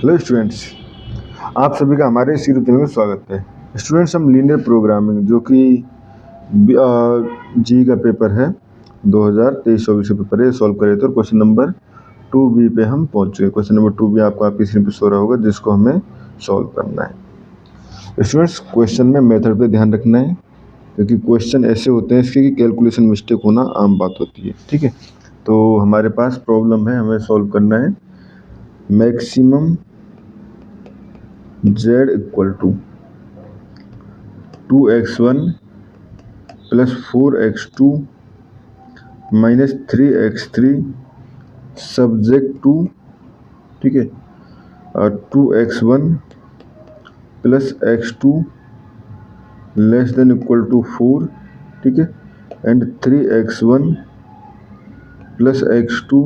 Hello students, आप सभी का हमारे इस यूट्यूब चैनल में स्वागत है। स्टूडेंट्स, हम लीनियर प्रोग्रामिंग जो कि जी का पेपर है 2023-24 का पेपर है, सॉल्व करे तो क्वेश्चन नंबर 2B पे हम पहुंच चुके। क्वेश्चन नंबर 2B आपकी स्क्रीन पे शो रहा होगा, जिसको हमें सॉल्व करना है। स्टूडेंट्स, क्वेश्चन में मेथड पे ध्यान रखना है, क्योंकि क्वेश्चन ऐसे होते हैं इसके कि कैलकुलेशन मिस्टेक होना आम बात होती है। ठीक है, तो हमारे पास प्रॉब्लम है, हमें सॉल्व करना है maximum z equal to 2x1 plus 4x2 minus 3x3 subject to, ठीक है, और 2x1 plus x2 less than equal to 4, ठीक है, and 3x1 plus x2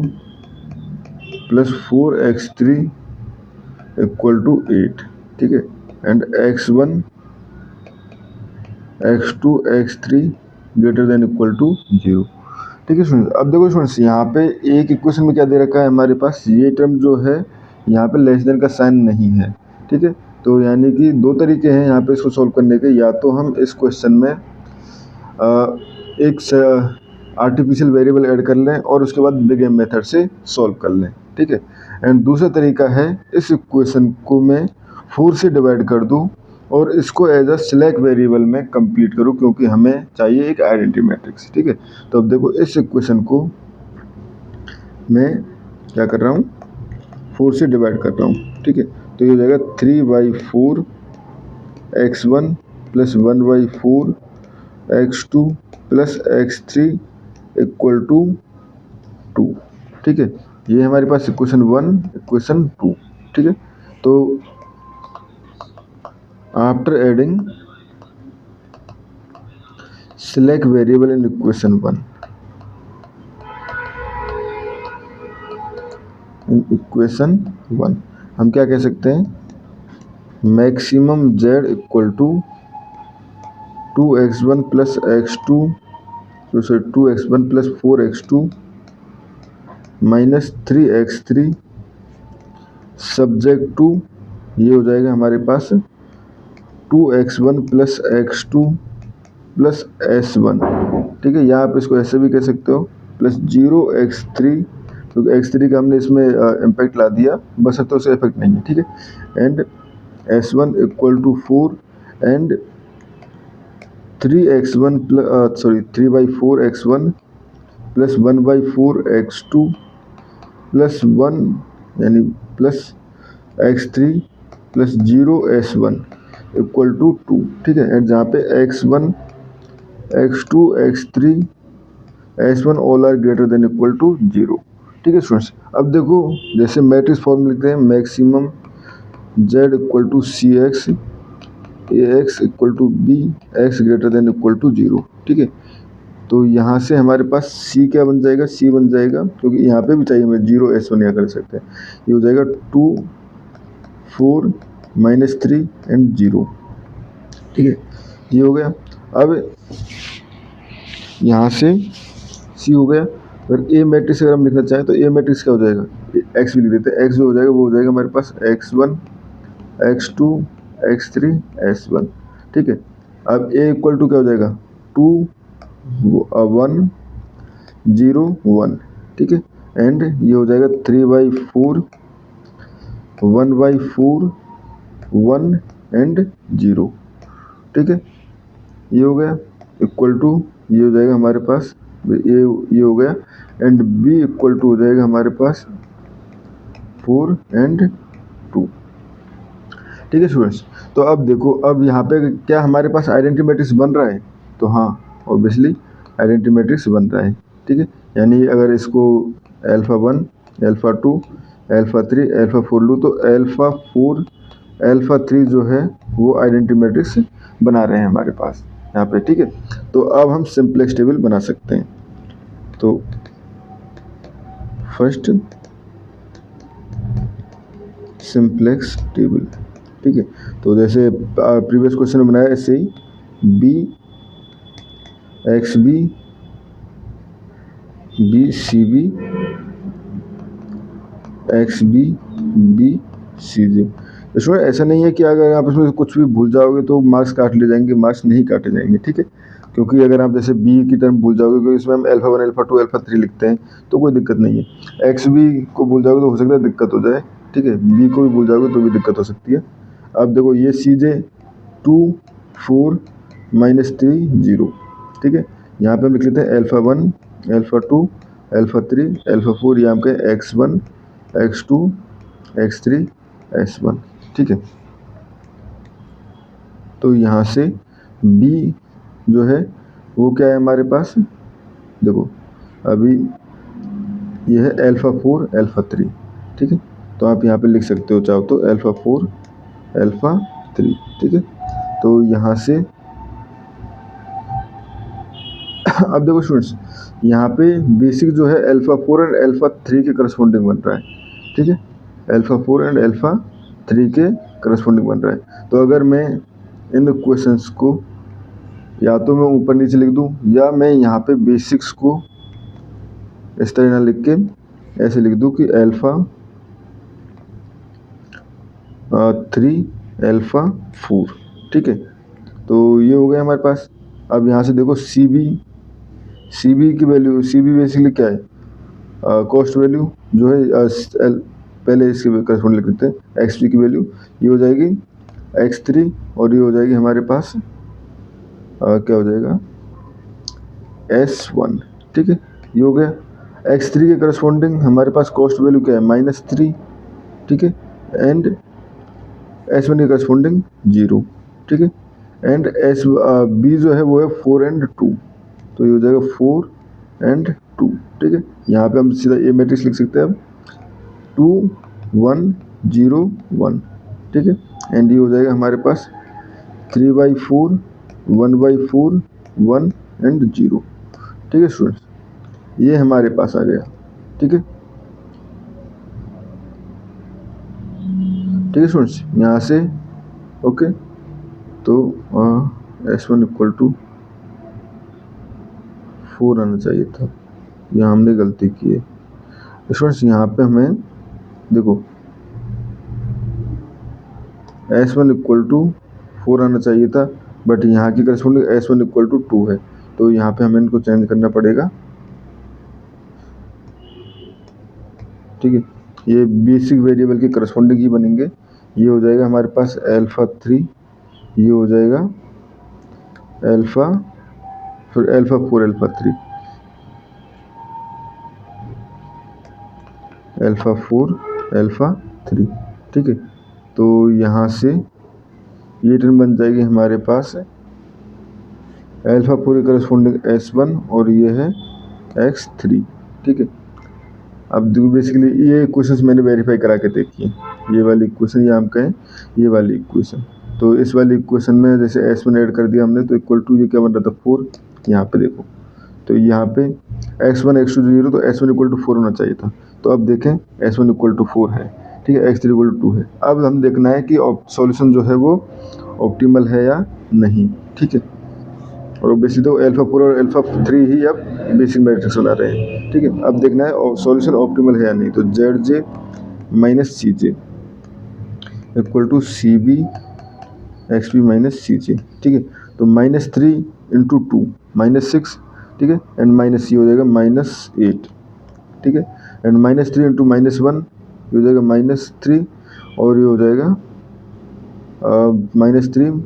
plus 4x3 equal to 8, ठीक है, and x1 x2 x3 greater than equal to 0। ठीक है students, अब देखो स्टूडेंट्स, यहाँ पे एक इक्वेशन में क्या दे रखा है हमारे पास, ये टर्म जो है यहाँ पे लेस देन का साइन नहीं है। ठीक है, तो यानी कि दो तरीके हैं यहाँ पे इसको सॉल्व करने के। या तो हम इस क्वेश्चन में एक आर्टिफिशियल वेरिएबल ऐड कर लें और उसके बाद बिग एम मेथड से सॉल्व कर लें। ठीक है, एंड दूसरा तरीका है इस इक्वेशन को मैं 4 से डिवाइड कर दूँ और इसको एज अ स्लैक वेरिएबल में कंप्लीट करूँ, क्योंकि हमें चाहिए एक आइडेंटिटी मैट्रिक्स। ठीक है, तो अब देखो इस इक्वेशन को मैं क्या कर रहा हूँ, 4 से डिवाइड कर रहा हूँ। ठीक है, तो ये हो जाएगा 3/4 x1 plus 1/4 x2 plus x3 equal to 2। ठीक है, ये हमारे पास इक्वेशन 1, इक्वेशन 2। ठीक है, तो after adding select variable in equation 1, in equation 1 हम क्या कह सकते हैं, maximum z equal to 2x1 plus x2 2x1 plus 4x2 minus 3x3 subject to, ये हो जाएगा हमारे पास 2x1 plus x2 plus s1। ठीक है, या आप इसको ऐसे भी कह सकते हो, प्लस 0x3, क्योंकि x3 का हमने इसमें इम्पैक्ट ला दिया, बस तो उसे इफेक्ट नहीं है। ठीक है, and s1 equal to 4 and 3x1 plus 3/4 x1 plus 1/4 x2 plus 1 यानी plus x3 plus 0 s1 equal to 2। ठीक है, एंड जहाँ पे x1 x2 x3 s1 all are greater than equal to 0। ठीक है स्टूडेंट्स, अब देखो जैसे मैट्रिक्स फॉर्म लिखते हैं, maximum z equal to C X A X equal to B X greater than equal to 0। ठीक है, तो यहाँ से हमारे पास c क्या बन जाएगा, c बन जाएगा, क्योंकि यहाँ पे भी चाहिए हमें 0 s1 यहाँ कर सकते हैं, ये हो जाएगा 2 4 माइनस 3 एंड 0। ठीक है, ये हो गया। अब यहाँ से c हो गया, अगर a मैट्रिक्स अगर हम लिखना चाहें तो a मैट्रिक्स क्या हो जाएगा, x भी लिख देते हैं, x जो हो जाएगा वो हो जाएगा हमारे पास x1 x2 x3 s1। ठीक है, अब a इक्वल टू क्या हो जाएगा, 2 1 0 1। ठीक है, एंड ये हो जाएगा 3/4 1/4 1 एंड 0। ठीक है, ये हो गया, इक्वल टू ये हो जाएगा हमारे पास, ये हो गया, एंड b इक्वल टू हो जाएगा हमारे पास 4 एंड 2। ठीक है स्टूडेंट्स, तो अब देखो, अब यहाँ पे क्या हमारे पास आइडेंटिटी मैट्रिक्स बन रहा है, तो हाँ ऑब्वियसली आइडेंटिटी मैट्रिक्स बन रहा है। ठीक है, यानी अगर इसको α1 α2 α3 α4 लूँ तो α4 α3 जो है वो आइडेंटिटी मैट्रिक्स बना रहे हैं हमारे पास यहाँ पे। ठीक है, तो अब हम सिंपलेक्स टेबल बना सकते हैं। तो फर्स्ट सिंपलेक्स टेबल, ठीक है, तो जैसे प्रीवियस क्वेश्चन में बनाया ऐसे ही B X B B C B X B B C J. इसमें ऐसा नहीं है कि अगर आप इसमें कुछ भी भूल जाओगे तो मार्क्स काट ले जाएंगे, मार्क्स नहीं काटे जाएंगे, ठीक है। क्योंकि अगर आप जैसे बी की टर्म भूल जाओगे, क्योंकि इसमें हम अल्फा 1 अल्फा 2 अल्फा 3 लिखते हैं, तो कोई दिक्कत नहीं है। एक्स बी को भूल जाओगे तो हो सकता है दिक्कत हो जाए, ठीक है। बी को भी भूल जाओगे तो भी दिक्कत हो सकती है। अब देखो ये सी जे 2 4 -3 0, ठीक है। यहाँ पे हम लिख लेते हैं अल्फा 1 अल्फा 2 अल्फा 3 अल्फा 4, यहाँ पे x1 x2 x3 s1, ठीक है। तो यहाँ से b जो है वो क्या है हमारे पास, देखो अभी ये है अल्फा 4 अल्फा 3, ठीक है। तो आप यहाँ पे लिख सकते हो चाहो तो अल्फा 4 अल्फा 3, ठीक है। तो यहाँ से अब देखो स्टूडेंट्स, यहाँ पे बेसिक जो है अल्फा 4 एंड अल्फा 3 के करस्पॉन्डिंग बन रहा है, ठीक है। अल्फा 4 एंड अल्फा 3 के करस्पॉन्डिंग बन रहा है। तो अगर मैं इन क्वेश्चंस को या तो मैं ऊपर नीचे लिख दूं, या मैं यहाँ पे बेसिक्स को इस तरह ना लिख के ऐसे लिख दूं कि अल्फा 3 अल्फा 4, ठीक है। तो ये हो गया हमारे पास। अब यहाँ से देखो सी बी की वैल्यू, सी बी बेसिकली क्या है, कॉस्ट वैल्यू जो है पहले इसके करस्पॉन्ड लिख देते हैं। एक्स थ्री की वैल्यू ये हो जाएगी x3, और ये हो जाएगी हमारे पास क्या हो जाएगा s1, ठीक है। ये हो गया। x3 के करस्पॉन्डिंग हमारे पास कॉस्ट वैल्यू क्या है -3, ठीक है। एंड s1 के करस्पॉन्डिंग 0, ठीक है। एंड b जो है वो है 4 एंड 2, तो ये हो जाएगा 4 एंड 2, ठीक है। यहाँ पे हम सीधा ये मैट्रिक्स लिख सकते हैं अब 2 1 0 1, ठीक है। एंड ये हो जाएगा हमारे पास 3/4 1/4 1 एंड 0, ठीक है स्टूडेंट्स। ये हमारे पास आ गया, ठीक है। ठीक है स्टूडेंट्स, यहाँ से ओके। तो s1 इक्वल टू 4 आना चाहिए था, यहाँ हमने गलती की है स्टूडेंट्स। यहाँ पे हमें देखो s1 इक्वल टू 4 आना चाहिए था, बट यहाँ की करस्पॉन्डिंग s1 इक्वल टू 2 है, तो यहाँ पे हमें इनको चेंज करना पड़ेगा, ठीक है। ये बेसिक वेरिएबल के करस्पॉन्डिंग ही बनेंगे। ये हो जाएगा हमारे पास अल्फा 3, ये हो जाएगा अल्फा, फिर अल्फा 4 अल्फा 3, अल्फा 4 अल्फा 3, ठीक है। तो यहाँ से ये टर्म बन जाएगी हमारे पास अल्फा 4 के करस्पॉन्डिंग s1, और ये है x3, ठीक है। अब देखो बेसिकली ये क्वेश्चंस मैंने वेरीफाई करा के देखी है, ये वाली इक्वेशन, या हम कहें ये वाली इक्वेशन। तो इस वाली इक्वेशन में जैसे s1 ऐड कर दिया हमने, तो इक्वल टू ये क्या बन रहा था 4, यहाँ पे देखो। तो यहाँ पे x1 x2 0, तो s1 इक्वल टू 4 होना चाहिए था। तो अब देखें s1 इक्वल टू 4 है, ठीक है। x3 इक्वल टू 2 है। अब हम देखना है कि सॉल्यूशन जो है वो ऑप्टिमल है या नहीं, ठीक है। और बेसिक तो अल्फा 4 और अल्फा 3 ही अब बेसिक मैट्रिक्स बना रहे हैं, ठीक है। अब देखना है सॉल्यूशन ऑप्टिमल है या नहीं। तो ZJ minus CJ equal to CB XB minus CJ, ठीक है। तो -3 इंटू 2 -6, ठीक है। एंड माइनस ये हो जाएगा -8, ठीक है। एंड -3 इंटू -1 ये हो जाएगा -3, और ये हो जाएगा -3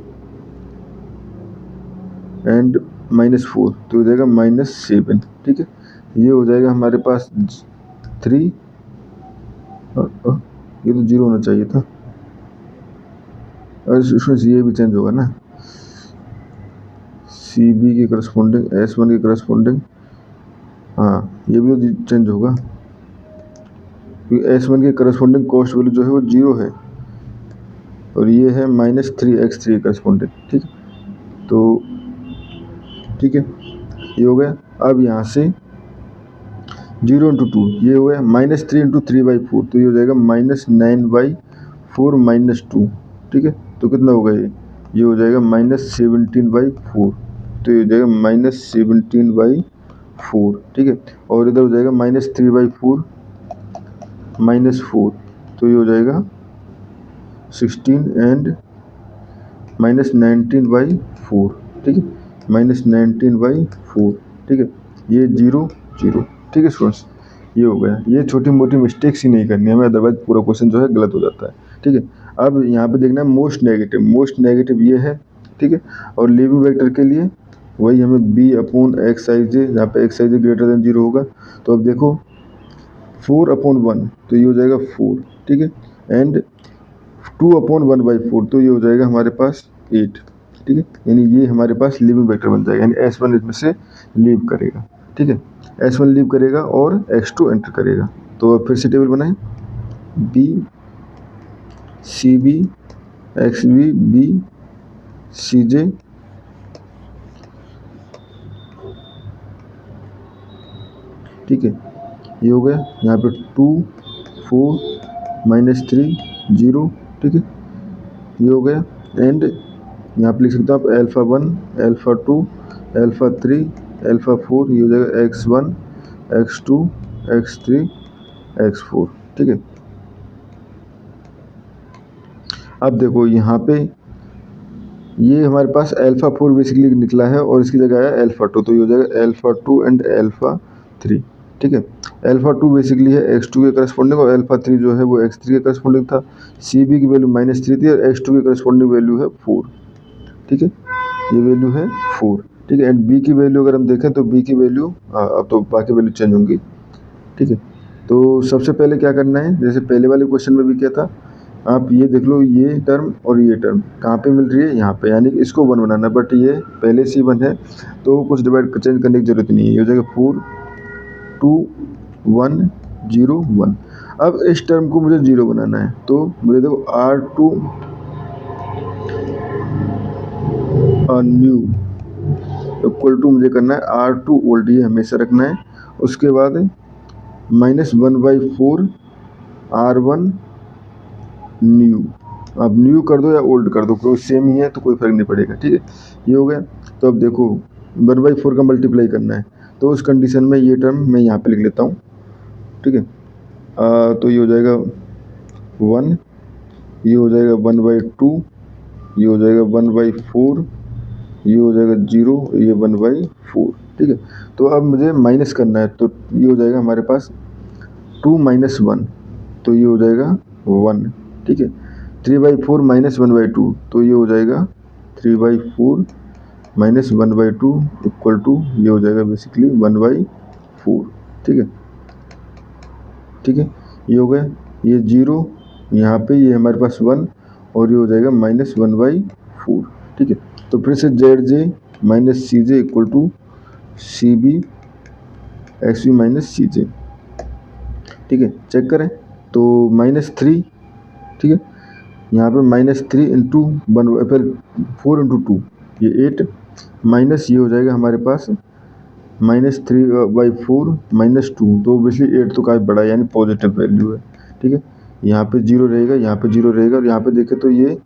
एंड -4, तो हो जाएगा -7, ठीक है। ये हो जाएगा हमारे पास 3, ये तो 0 होना चाहिए था, और इसमें ये भी चेंज होगा ना, CB के करस्पॉन्डिंग S1 के करस्पॉन्डिंग, हाँ ये भी तो चेंज होगा, क्योंकि S1 के करस्पॉन्डिंग कॉस्ट वैल्यू जो है वो 0 है, और ये है -3x3 के करस्पॉन्डिंग, ठीक है। तो ठीक है, ये हो गया। अब यहाँ से 0 इंटू 2 ये हो गया -3 इंटू 3/4, तो ये हो जाएगा -9/4 -2, ठीक है। तो कितना होगा ये हो जाएगा -17/4, तो ये हो जाएगा -17/4, ठीक है। और इधर हो जाएगा -3/4 -4, तो ये हो जाएगा 16 एंड -19/4, ठीक है, -19/4, ठीक है, ये 0 0, ठीक है स्टूडेंट्स, ये हो गया। ये छोटी मोटी मिस्टेक्स ही नहीं करनी है हमें, अदरवाइज पूरा क्वेश्चन जो है गलत हो जाता है, ठीक है। अब यहाँ पे देखना है मोस्ट नेगेटिव ये है, ठीक है। और लीविंग वेक्टर के लिए वही हमें b/xij, जहाँ पे xij ग्रेटर देन 0 होगा। तो अब देखो 4/1 तो ये हो जाएगा 4, ठीक है, एंड 2/1/4 तो ये हो जाएगा हमारे पास 8, ठीक है। यानी ये हमारे पास लीविंग वेक्टर बन जाएगा, यानी S1 इसमें से लीव करेगा, ठीक है, S1 लीव करेगा और x2 एंटर करेगा। तो फिर से टेबल बनाएं, b cb xb b cj, ठीक है, ये हो गया। यहाँ पे 2 4 -3 0, ठीक है, ये हो गया। एंड यहाँ पे लिख सकते हो आप α1 α2 α3 α4, ये हो जाएगा x1 x2 x3 x4, ठीक है। अब देखो यहाँ पे ये हमारे पास α4 बेसिकली निकला है और इसकी जगह है α2, तो ये हो जाएगा α2 एंड α3, ठीक है। α2 बेसिकली है x2 के करस्पॉन्डिंग और α3 जो है वो x3 के करस्पॉन्डिंग था। cb की वैल्यू -3 थी और x2 के करस्पॉन्डिंग वैल्यू है 4, ठीक है, ये वैल्यू है 4, ठीक है। एंड b की वैल्यू अगर हम देखें तो b की वैल्यू अब तो बाकी वैल्यू चेंज होंगी, ठीक है। तो सबसे पहले क्या करना है, जैसे पहले वाले क्वेश्चन में भी किया था, आप ये देख लो, ये टर्म और ये टर्म कहाँ पे मिल रही है, यहाँ पे, यानी कि इसको 1 बनाना, बट ये पहले से 1 है तो कुछ डिवाइड चेंज करने की जरूरत नहीं है। ये हो जाएगा 4 2 1 0 1। अब इस टर्म को मुझे 0 बनाना है, तो मुझे देखो R2 न्यू इक्वल टू मुझे करना है R2 ओल्ड, ये हमेशा रखना है। उसके बाद -1/4 R1 न्यू, अब न्यू कर दो या ओल्ड कर दो, कोई सेम ही है तो कोई फर्क नहीं पड़ेगा, ठीक है, ये हो गया। तो अब देखो 1/4 का मल्टीप्लाई करना है, तो उस कंडीशन में ये टर्म मैं यहाँ पे लिख लेता हूँ, ठीक है। तो ये हो जाएगा 1, ये हो जाएगा 1/2, ये हो जाएगा 1/4, ये हो जाएगा 0, ये 1/4, ठीक है। तो अब मुझे माइनस करना है, तो ये हो जाएगा हमारे पास 2 - 1, तो ये हो जाएगा 1, ठीक है। 3/4 - 1/2 तो ये हो जाएगा 3/4 - 1/2 इक्वल टू, ये हो जाएगा बेसिकली 1/4, ठीक है, ठीक है, ये हो गया। ये 0 यहाँ पे, ये हमारे पास 1 और ये हो जाएगा -1/4, ठीक है। तो फिर से ZJ - CJ equal to CB XB - CJ, ठीक है, चेक करें तो -3, ठीक है, यहाँ पे -3 इंटू 1 फिर 4 इंटू 2 ये 8, माइनस ये हो जाएगा हमारे पास -3/4 -2, तो ऑब्वियसली 8 तो काफ़ी बड़ा है, यानी पॉजिटिव वैल्यू है, ठीक है। यहाँ पे 0 रहेगा, यहाँ पे 0 रहेगा और यहाँ पे देखें तो ये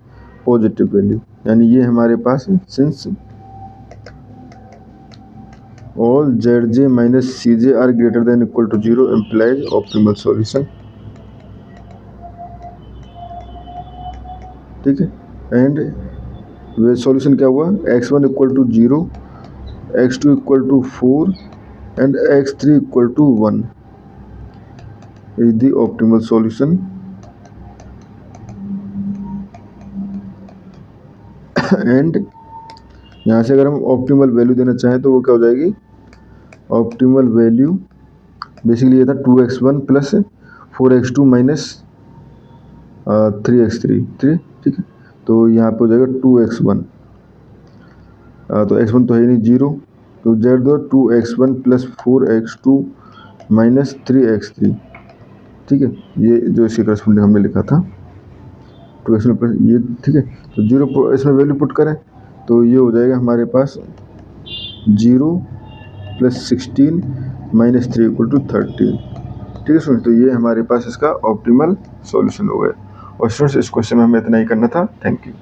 पॉजिटिव वैल्यू, यानी ये हमारे पास since all ZJ - CJ are greater than equal to 0 implies optimal solution, ठीक है। एंड वे सॉल्यूशन क्या हुआ, x1 equal to 0 x2 equal to 4 and x3 equal to 1 is the optimal solution. And यहाँ से अगर हम ऑप्टिमल वैल्यू देना चाहें तो वो क्या हो जाएगी, ऑप्टिमल वैल्यू बेसिकली ये था 2x1 plus 4x2 minus 3x3, ठीक है। तो यहाँ पे हो जाएगा 2x1, तो x1 तो है नहीं 0, तो z दो 2x1 plus 4x2 minus 3x3, ठीक है, ये जो इसके करस्पॉन्डिंग हमने लिखा था 2x1 प्लस ये, ठीक है। तो 0 इसमें वैल्यू पुट करें तो ये हो जाएगा हमारे पास 0 + 16 - 3 इक्वल टू 13, ठीक है स्टूडेंट्स। तो ये हमारे पास इसका ऑप्टिमल सॉल्यूशन हो गया। और स्टूडेंट्स इस क्वेश्चन में हमें इतना ही करना था। Thank you.